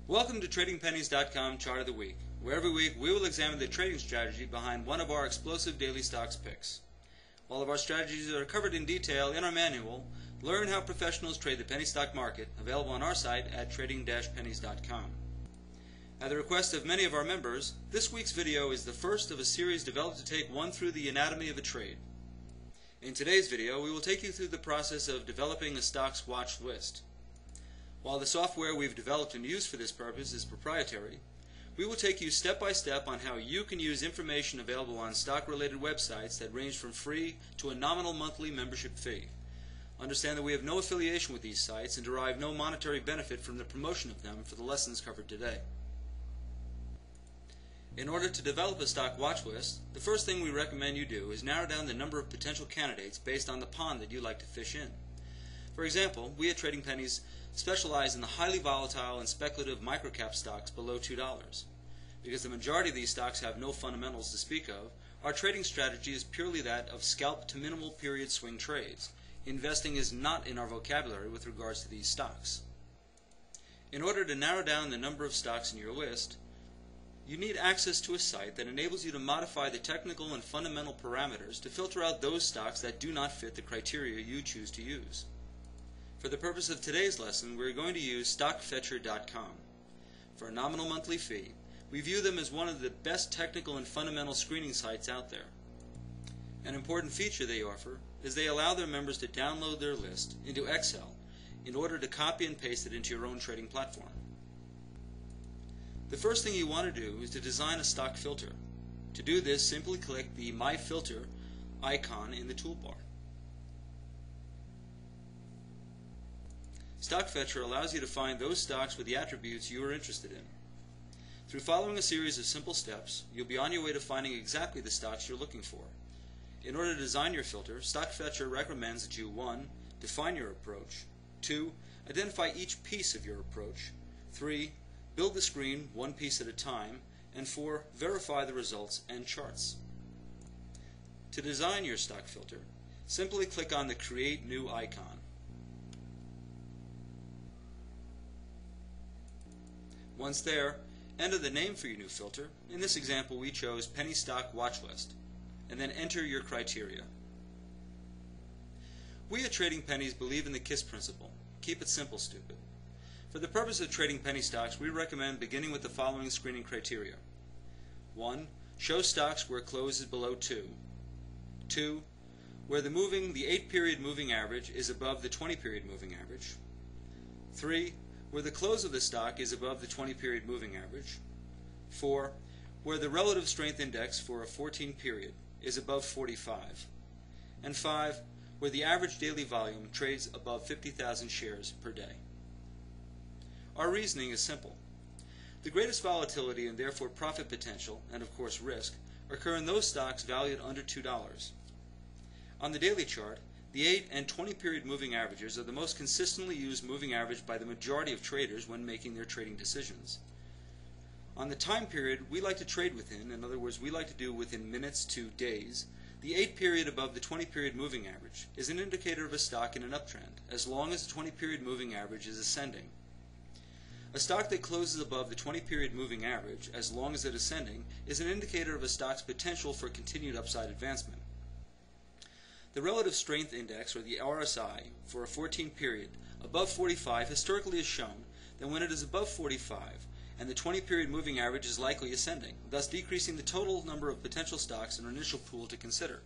Welcome to TradingPennies.com Chart of the Week, where every week we will examine the trading strategy behind one of our explosive daily stocks picks. All of our strategies are covered in detail in our manual, Learn How Professionals Trade the Penny Stock Market, available on our site at trading-pennies.com. At the request of many of our members, this week's video is the first of a series developed to take one through the anatomy of a trade. In today's video, we will take you through the process of developing a stock's watch list. While the software we've developed and used for this purpose is proprietary, we will take you step by step on how you can use information available on stock-related websites that range from free to a nominal monthly membership fee. Understand that we have no affiliation with these sites and derive no monetary benefit from the promotion of them for the lessons covered today. In order to develop a stock watch list, the first thing we recommend you do is narrow down the number of potential candidates based on the pond that you like to fish in. For example, we at Trading Pennies specialize in the highly volatile and speculative microcap stocks below $2. Because the majority of these stocks have no fundamentals to speak of, our trading strategy is purely that of scalp to minimal period swing trades. Investing is not in our vocabulary with regards to these stocks. In order to narrow down the number of stocks in your list, you need access to a site that enables you to modify the technical and fundamental parameters to filter out those stocks that do not fit the criteria you choose to use. For the purpose of today's lesson, we're going to use stockfetcher.com. For a nominal monthly fee, we view them as one of the best technical and fundamental screening sites out there. An important feature they offer is they allow their members to download their list into Excel in order to copy and paste it into your own trading platform. The first thing you want to do is to design a stock filter. To do this, simply click the My Filter icon in the toolbar. StockFetcher allows you to find those stocks with the attributes you are interested in. Through following a series of simple steps, you'll be on your way to finding exactly the stocks you're looking for. In order to design your filter, StockFetcher recommends that you 1. Define your approach, 2. Identify each piece of your approach, 3. Build the screen one piece at a time, and 4. Verify the results and charts. To design your stock filter, simply click on the Create New icon. Once there, enter the name for your new filter. In this example, we chose Penny Stock Watch List, and then enter your criteria. We at Trading Pennies believe in the KISS principle. Keep it simple, stupid. For the purpose of trading penny stocks, we recommend beginning with the following screening criteria. 1. Show stocks where close is below 2. 2. Where the 8-period moving average is above the 20-period moving average. 3. Where the close of the stock is above the 20-period moving average. 4. Where the relative strength index for a 14-period is above 45. And 5. Where the average daily volume trades above 50,000 shares per day. Our reasoning is simple. The greatest volatility and therefore profit potential, and of course risk, occur in those stocks valued under $2. On the daily chart, the 8 and 20-period moving averages are the most consistently used moving average by the majority of traders when making their trading decisions. On the time period we like to trade within, in other words, we like to do within minutes to days, the 8-period above the 20-period moving average is an indicator of a stock in an uptrend, as long as the 20-period moving average is ascending. A stock that closes above the 20-period moving average, as long as it is ascending, is an indicator of a stock's potential for continued upside advancement. The relative strength index, or the RSI, for a 14-period above 45 historically has shown that when it is above 45 and the 20-period moving average is likely ascending, thus decreasing the total number of potential stocks in our initial pool to consider.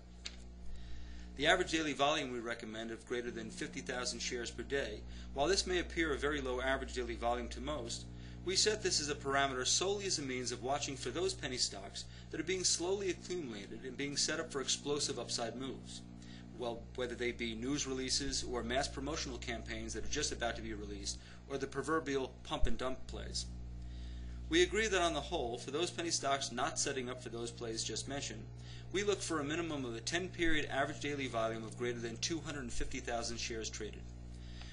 The average daily volume we recommend of greater than 50,000 shares per day, while this may appear a very low average daily volume to most, we set this as a parameter solely as a means of watching for those penny stocks that are being slowly accumulated and being set up for explosive upside moves. Well, whether they be news releases or mass promotional campaigns that are just about to be released, or the proverbial pump and dump plays. We agree that on the whole, for those penny stocks not setting up for those plays just mentioned, we look for a minimum of a 10-period average daily volume of greater than 250,000 shares traded.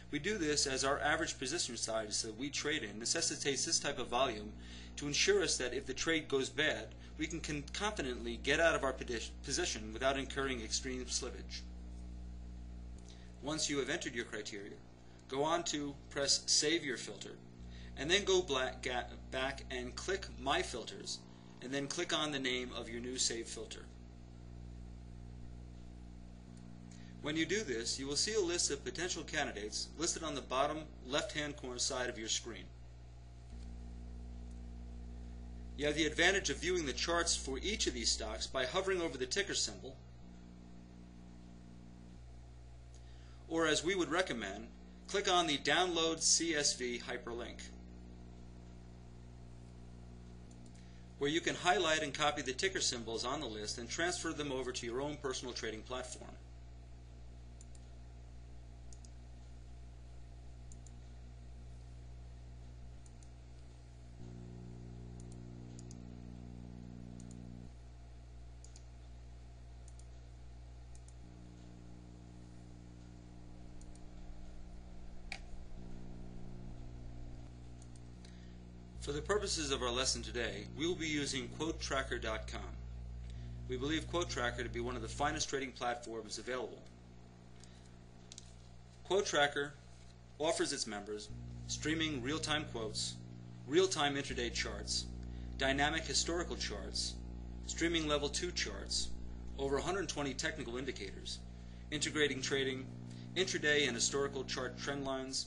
We do this as our average position size that we trade in necessitates this type of volume to ensure us that if the trade goes bad, we can confidently get out of our position without incurring extreme slippage. Once you have entered your criteria, go on to press Save Your Filter, and then go back and click My Filters, and then click on the name of your new saved filter. When you do this, you will see a list of potential candidates listed on the bottom left-hand corner side of your screen. You have the advantage of viewing the charts for each of these stocks by hovering over the ticker symbol, or as we would recommend, click on the Download CSV hyperlink, where you can highlight and copy the ticker symbols on the list and transfer them over to your own personal trading platform. For the purposes of our lesson today, we will be using QuoteTracker.com. We believe QuoteTracker to be one of the finest trading platforms available. QuoteTracker offers its members streaming real-time quotes, real-time intraday charts, dynamic historical charts, streaming level 2 charts, over 120 technical indicators, integrating trading, intraday and historical chart trend lines,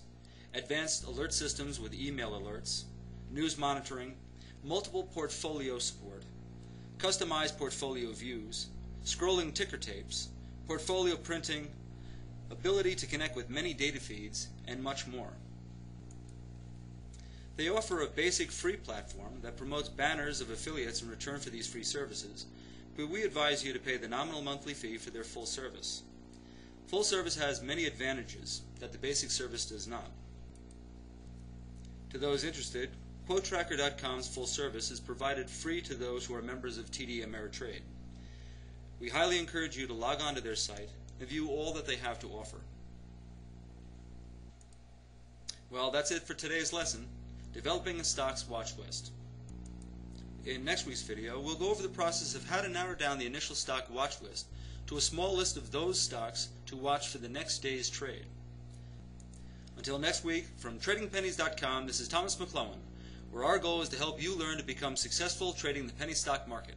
advanced alert systems with email alerts, news monitoring, multiple portfolio support, customized portfolio views, scrolling ticker tapes, portfolio printing, ability to connect with many data feeds, and much more. They offer a basic free platform that promotes banners of affiliates in return for these free services, but we advise you to pay the nominal monthly fee for their full service. Full service has many advantages that the basic service does not. To those interested, QuoteTracker.com's full service is provided free to those who are members of TD Ameritrade. We highly encourage you to log on to their site and view all that they have to offer. Well, that's it for today's lesson, Developing a Stocks Watch List. In next week's video, we'll go over the process of how to narrow down the initial stock watch list to a small list of those stocks to watch for the next day's trade. Until next week, from TradingPennies.com, this is Thomas McClellan, where our goal is to help you learn to become successful trading the penny stock market.